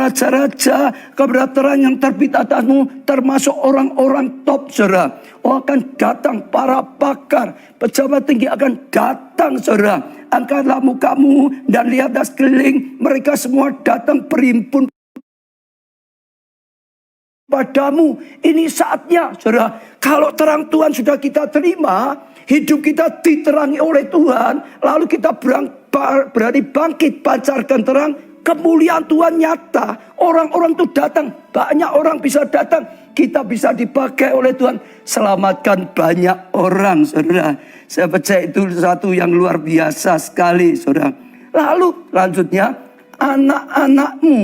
raja-raja, kepada terang yang terbit atasmu, termasuk orang-orang top, saudara. Oh, akan datang para pakar, pejabat tinggi akan datang, saudara. Angkatlah mukamu dan lihatlah sekeliling, mereka semua datang berimpun padamu. Ini saatnya, saudara. Kalau terang Tuhan sudah kita terima, hidup kita diterangi oleh Tuhan, lalu kita berani bangkit, pancarkan terang, kemuliaan Tuhan nyata. Orang-orang itu datang, banyak orang bisa datang, kita bisa dipakai oleh Tuhan, selamatkan banyak orang, saudara. Saya percaya itu satu yang luar biasa sekali, saudara. Lalu lanjutnya, anak-anakmu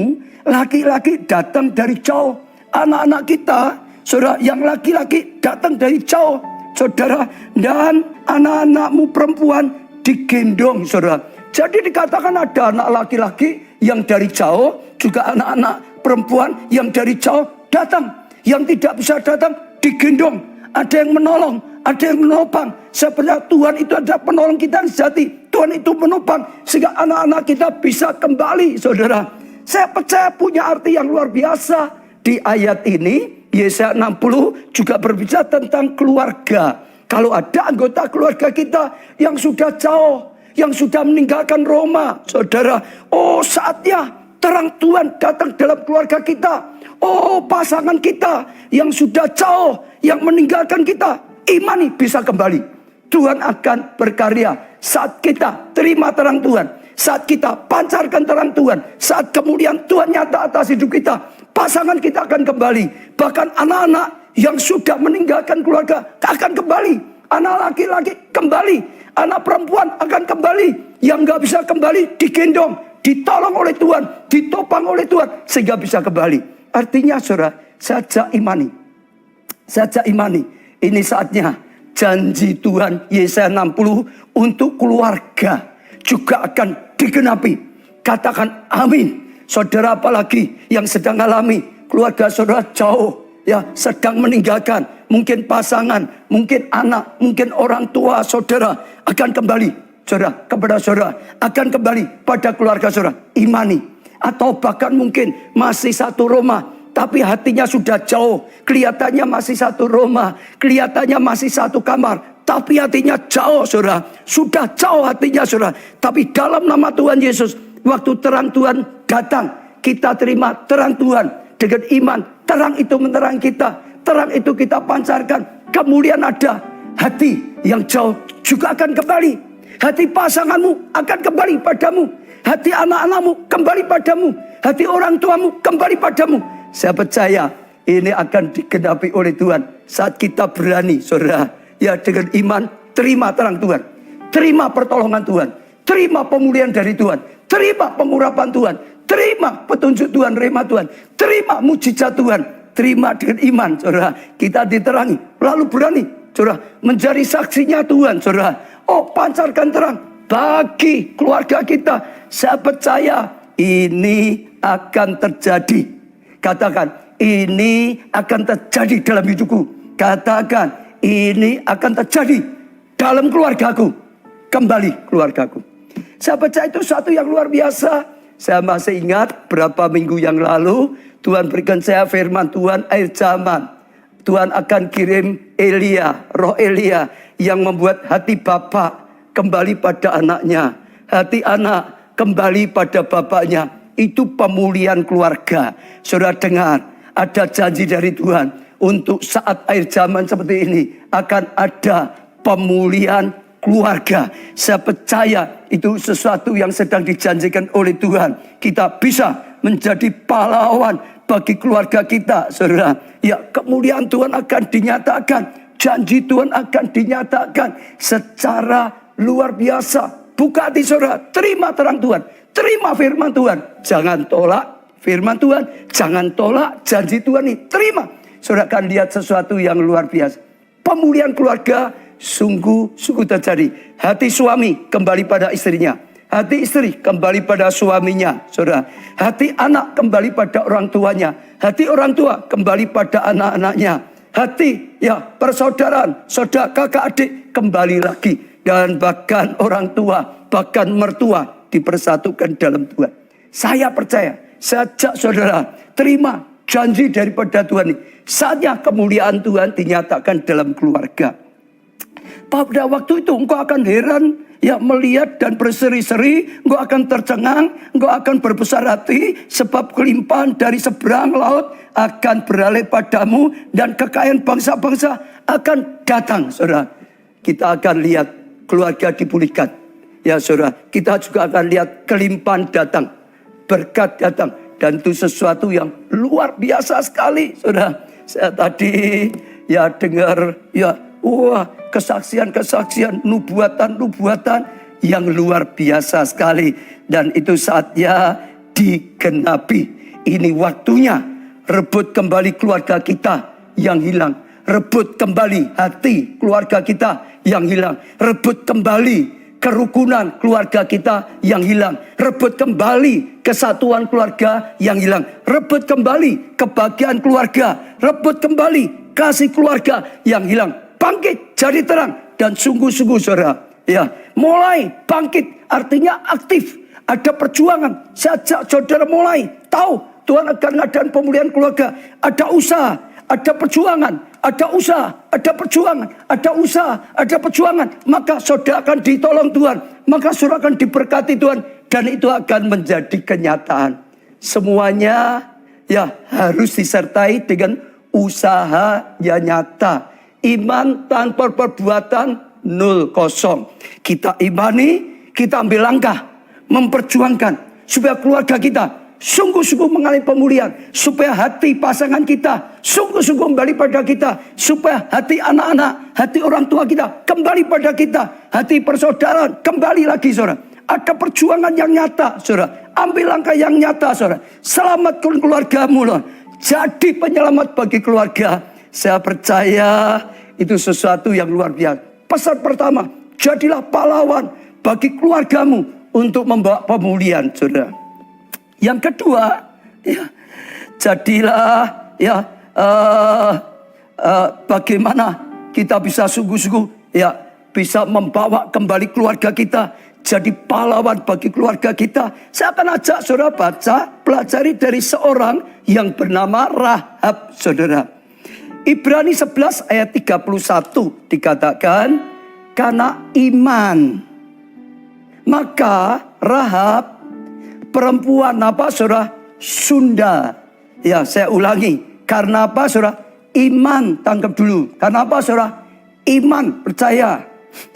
laki-laki datang dari jauh. Anak-anak kita, saudara, yang laki-laki datang dari jauh, saudara, dan anak-anakmu perempuan digendong, saudara. Jadi dikatakan ada anak laki-laki yang dari jauh, juga anak-anak perempuan yang dari jauh datang. Yang tidak bisa datang digendong. Ada yang menolong, ada yang menopang. Sebenarnya Tuhan itu adalah penolong kita yang sejati. Tuhan itu menopang sehingga anak-anak kita bisa kembali, saudara. Saya percaya punya arti yang luar biasa. Di ayat ini, Yesaya 60 juga berbicara tentang keluarga. Kalau ada anggota keluarga kita yang sudah jauh, yang sudah meninggalkan Roma, saudara. Oh, saatnya terang Tuhan datang dalam keluarga kita. Oh, pasangan kita yang sudah jauh, yang meninggalkan kita, imani bisa kembali. Tuhan akan berkarya saat kita terima terang Tuhan, saat kita pancarkan terang Tuhan, saat kemudian Tuhan nyata atas hidup kita, pasangan kita akan kembali. Bahkan anak-anak yang sudah meninggalkan keluarga akan kembali. Anak laki-laki kembali, anak perempuan akan kembali. Yang gak bisa kembali digendong, ditolong oleh Tuhan, ditopang oleh Tuhan, sehingga bisa kembali. Artinya, saudara, saja imani. Saja imani. Ini saatnya janji Tuhan Yesaya 60 untuk keluarga juga akan digenapi. Katakan amin. Saudara, apalagi yang sedang alami keluarga saudara jauh, ya, sedang meninggalkan, mungkin pasangan, mungkin anak, mungkin orang tua saudara akan kembali, saudara, kepada saudara, akan kembali pada keluarga saudara. Imani. Atau bahkan mungkin masih satu rumah, tapi hatinya sudah jauh. Kelihatannya masih satu rumah, kelihatannya masih satu kamar, tapi hatinya jauh, saudara. Sudah jauh hatinya, saudara. Tapi dalam nama Tuhan Yesus, waktu terang Tuhan datang, kita terima terang Tuhan dengan iman. Terang itu menerangi kita, terang itu kita pancarkan. Kemudian ada hati yang jauh juga akan kembali. Hati pasanganmu akan kembali padamu. Hati anak-anakmu kembali padamu. Hati orang tuamu kembali padamu. Saya percaya ini akan digenapi oleh Tuhan saat kita berani, saudara, ya, dengan iman terima terang Tuhan, terima pertolongan Tuhan, terima pemulihan dari Tuhan, terima pengurapan Tuhan, terima petunjuk Tuhan, rema Tuhan, terima mujizat Tuhan, terima dengan iman, saudara. Kita diterangi, lalu berani, saudara, menjadi saksinya Tuhan, saudara. Oh, pancarkan terang bagi keluarga kita. Saya percaya ini akan terjadi. Katakan, ini akan terjadi dalam hidupku. Katakan, ini akan terjadi dalam keluargaku. Kembali keluargaku. Saya percaya itu satu yang luar biasa. Saya masih ingat berapa minggu yang lalu Tuhan berikan saya firman Tuhan akhir zaman. Tuhan akan kirim Elia, roh Elia yang membuat hati bapak kembali pada anaknya. Hati anak kembali pada bapaknya. Itu pemulihan keluarga. Saudara dengar, ada janji dari Tuhan. Untuk saat akhir zaman seperti ini akan ada pemulihan keluarga. Saya percaya itu sesuatu yang sedang dijanjikan oleh Tuhan. Kita bisa menjadi pahlawan bagi keluarga kita, saudara. Ya, kemuliaan Tuhan akan dinyatakan. Janji Tuhan akan dinyatakan secara luar biasa. Buka hati saudara, terima terang Tuhan, terima firman Tuhan. Jangan tolak firman Tuhan, jangan tolak janji Tuhan ini. Terima. Saudara akan lihat sesuatu yang luar biasa. Pemulihan keluarga sungguh terjadi. Hati suami kembali pada istrinya. Hati istri kembali pada suaminya, saudara. Hati anak kembali pada orang tuanya. Hati orang tua kembali pada anak-anaknya. Hati, ya, persaudaraan, saudara, kakak, adik kembali lagi. Dan bahkan orang tua, bahkan mertua dipersatukan dalam Tuhan. Saya percaya Saya ajak saudara, terima janji daripada Tuhan ini. Saatnya kemuliaan Tuhan dinyatakan dalam keluarga. Pada waktu itu engkau akan heran, ya, melihat dan berseri-seri, engkau akan tercengang, engkau akan berbesar hati, sebab kelimpahan dari seberang laut akan beralih padamu, dan kekayaan bangsa-bangsa akan datang, saudara. Kita akan lihat keluarga dipulihkan. Ya saudara, kita juga akan lihat kelimpahan datang, berkat datang. Dan itu sesuatu yang luar biasa sekali, saudara. Saya tadi ya dengar, ya, wah, kesaksian-kesaksian, nubuatan-nubuatan yang luar biasa sekali. Dan itu saatnya digenapi. Ini waktunya rebut kembali keluarga kita yang hilang. Rebut kembali hati keluarga kita yang hilang. Rebut kembali kerukunan keluarga kita yang hilang. Rebut kembali kesatuan keluarga yang hilang. Rebut kembali kebahagiaan keluarga. Rebut kembali kasih keluarga yang hilang. Bangkit jadi terang. Dan sungguh-sungguh saudara, ya, mulai bangkit artinya aktif. Ada perjuangan. Saya ajak saudara mulai tahu Tuhan akan ngadain pemulihan keluarga. Ada usaha, ada perjuangan, ada usaha, ada perjuangan, ada usaha, ada perjuangan. Maka saudara akan ditolong Tuhan. Maka saudara akan diberkati Tuhan. Dan itu akan menjadi kenyataan. Semuanya ya harus disertai dengan usaha yang nyata. Iman tanpa perbuatan 0, kosong. Kita imani, kita ambil langkah. Memperjuangkan supaya keluarga kita sungguh-sungguh mengalami pemulihan. Supaya hati pasangan kita sungguh-sungguh kembali pada kita. Supaya hati anak-anak, hati orang tua kita kembali pada kita. Hati persaudaraan kembali lagi, saudara. Ada perjuangan yang nyata, saudara. Ambil langkah yang nyata, saudara. Selamatkan keluargamu, loh. Jadi penyelamat bagi keluarga. Saya percaya itu sesuatu yang luar biasa. Pesan pertama, jadilah pahlawan bagi keluargamu untuk membawa pemulihan, saudara. Yang kedua, ya, jadilah, ya, bagaimana kita bisa sungguh-sungguh, ya, bisa membawa kembali keluarga kita jadi pahlawan bagi keluarga kita. Saya akan ajak saudara baca, pelajari dari seorang yang bernama Rahab, saudara. Ibrani 11 ayat 31 dikatakan, karena iman maka Rahab, perempuan apa, saudara? Sunda. Ya, saya ulangi. Karena apa, saudara? Iman, tangkap dulu. Karena apa, saudara? Iman, percaya.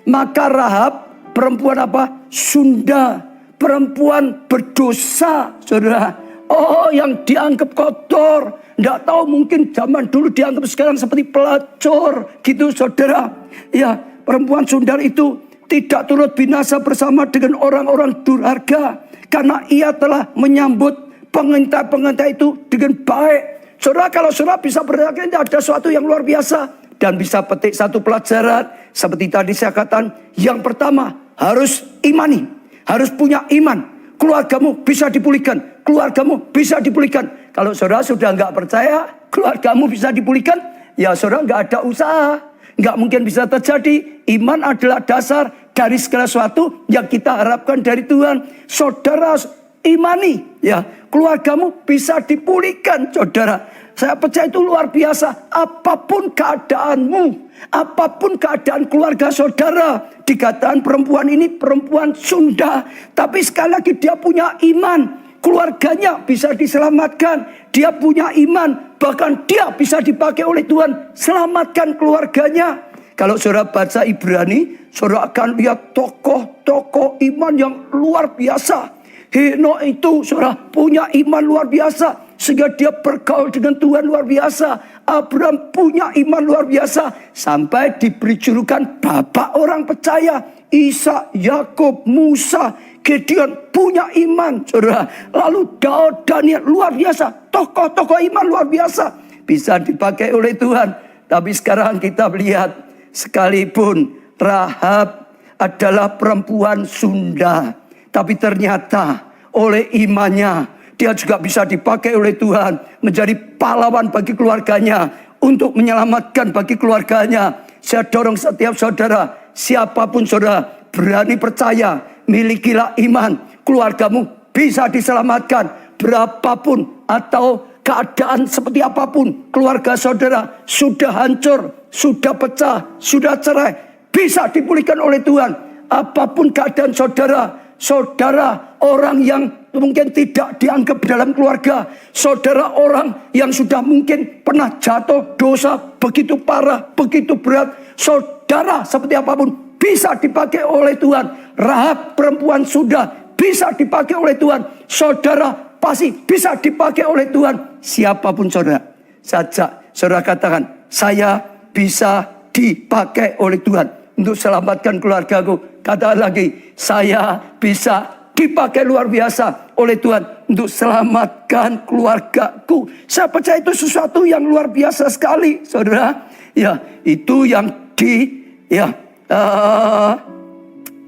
Maka Rahab, perempuan apa? Sunda. Perempuan berdosa, saudara. Oh, yang dianggap kotor. Tidak tahu, mungkin zaman dulu dianggap sekarang seperti pelacur. Gitu, saudara. Ya, perempuan Sunda itu tidak turut binasa bersama dengan orang-orang durhaka. Karena ia telah menyambut pengintai-pengintai itu dengan baik. Saudara, kalau saudara bisa berkata ini ada sesuatu yang luar biasa. Dan bisa petik satu pelajaran. Seperti tadi saya katakan. Yang pertama, harus imani. Harus punya iman. Keluargamu bisa dipulihkan. Keluargamu bisa dipulihkan. Kalau saudara sudah nggak percaya, keluargamu bisa dipulihkan. Ya saudara nggak ada usaha. Nggak mungkin bisa terjadi. Iman adalah dasar dari segala sesuatu yang kita harapkan dari Tuhan. Saudara imani, ya, keluargamu bisa dipulihkan, saudara. Saya percaya itu luar biasa. Apapun keadaanmu, apapun keadaan keluarga saudara, dikatakan perempuan ini perempuan Sunda, tapi sekali lagi dia punya iman. Keluarganya bisa diselamatkan. Dia punya iman. Bahkan dia bisa dipakai oleh Tuhan. Selamatkan keluarganya. Kalau saudara baca Ibrani, saudara akan lihat tokoh-tokoh iman yang luar biasa. Henok itu saudara punya iman luar biasa. Sehingga dia bergaul dengan Tuhan luar biasa. Abraham punya iman luar biasa. Sampai diberi julukan bapak orang percaya. Isa, Yakub, Musa, Gideon punya iman, saudara. Lalu Daud, Daniel, luar biasa. Tokoh-tokoh iman luar biasa. Bisa dipakai oleh Tuhan. Tapi sekarang kita melihat, sekalipun Rahab adalah perempuan Sunda. Tapi ternyata oleh imannya, dia juga bisa dipakai oleh Tuhan. Menjadi pahlawan bagi keluarganya. Untuk menyelamatkan bagi keluarganya. Saya dorong setiap saudara, siapapun saudara, berani percaya, milikilah iman. Keluargamu bisa diselamatkan. berapapun atau keadaan seperti apapun, keluarga saudara sudah hancur, sudah pecah, sudah cerai, bisa dipulihkan oleh Tuhan. Apapun keadaan saudara orang yang mungkin tidak dianggap dalam keluarga, saudara orang yang sudah mungkin pernah jatuh dosa begitu parah, begitu berat, saudara seperti apapun bisa dipakai oleh Tuhan. Rahab perempuan sudah bisa dipakai oleh Tuhan. Saudara pasti bisa dipakai oleh Tuhan. Siapapun saudara saja, saudara katakan, saya bisa dipakai oleh Tuhan untuk selamatkan keluargaku. Katakan lagi, saya bisa dipakai luar biasa oleh Tuhan untuk selamatkan keluargaku. Saya percaya itu sesuatu yang luar biasa sekali, saudara. Ya, itu yang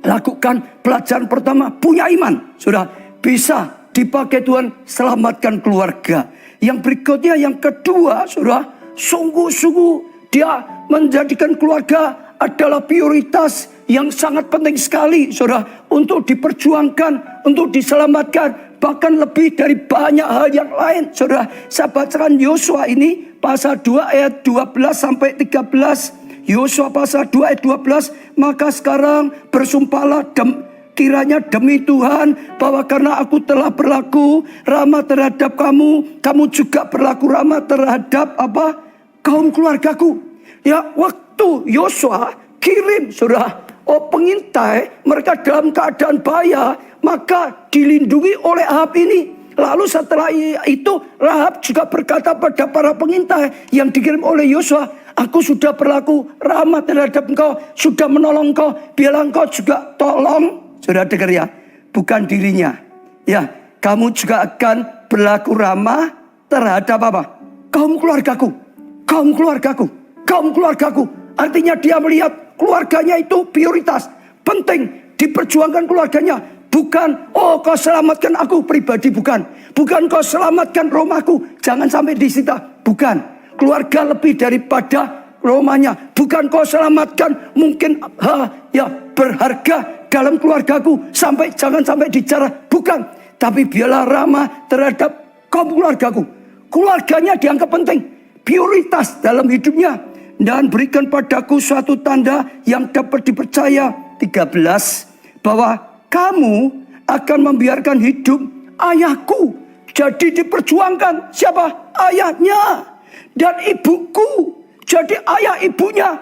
lakukan pelajaran pertama, punya iman. Sudah bisa dipakai Tuhan selamatkan keluarga. Yang berikutnya, yang kedua, saudara, sungguh-sungguh dia menjadikan keluarga adalah prioritas yang sangat penting sekali, saudara, untuk diperjuangkan, untuk diselamatkan, bahkan lebih dari banyak hal yang lain, saudara. Saya bacakan Yosua ini pasal 2 ayat 12 sampai 13. Yosua pasal 2 ayat 12, maka sekarang bersumpahlah kiranya demi Tuhan bahwa karena aku telah berlaku ramah terhadap kamu, kamu juga berlaku ramah terhadap kaum keluargaku. Ya, waktu Yosua kirim, saudara, pengintai mereka dalam keadaan bahaya, maka dilindungi oleh Rahab ini. Lalu setelah itu Rahab juga berkata pada para pengintai yang dikirim oleh Yosua, aku sudah berlaku ramah terhadap engkau, sudah menolong engkau, biarlah engkau juga tolong. Saudara dengar ya, bukan dirinya. Ya, kamu juga akan berlaku ramah terhadap kaum keluargaku, kaum keluargaku, kaum keluargaku. Artinya dia melihat keluarganya itu prioritas, penting diperjuangkan keluarganya. Bukan, kau selamatkan aku pribadi, bukan. Bukan kau selamatkan rumahku, jangan sampai disita. Bukan, keluarga lebih daripada rumahnya. Bukan kau selamatkan mungkin berharga dalam keluargaku, jangan sampai dijarah. Bukan, tapi biarlah ramah terhadap kaum keluargaku. Keluarganya dianggap penting, prioritas dalam hidupnya. Dan berikan padaku suatu tanda yang dapat dipercaya. 13, bahwa kamu akan membiarkan hidup ayahku jadi diperjuangkan. Siapa? Ayahnya. Dan ibuku jadi ayah ibunya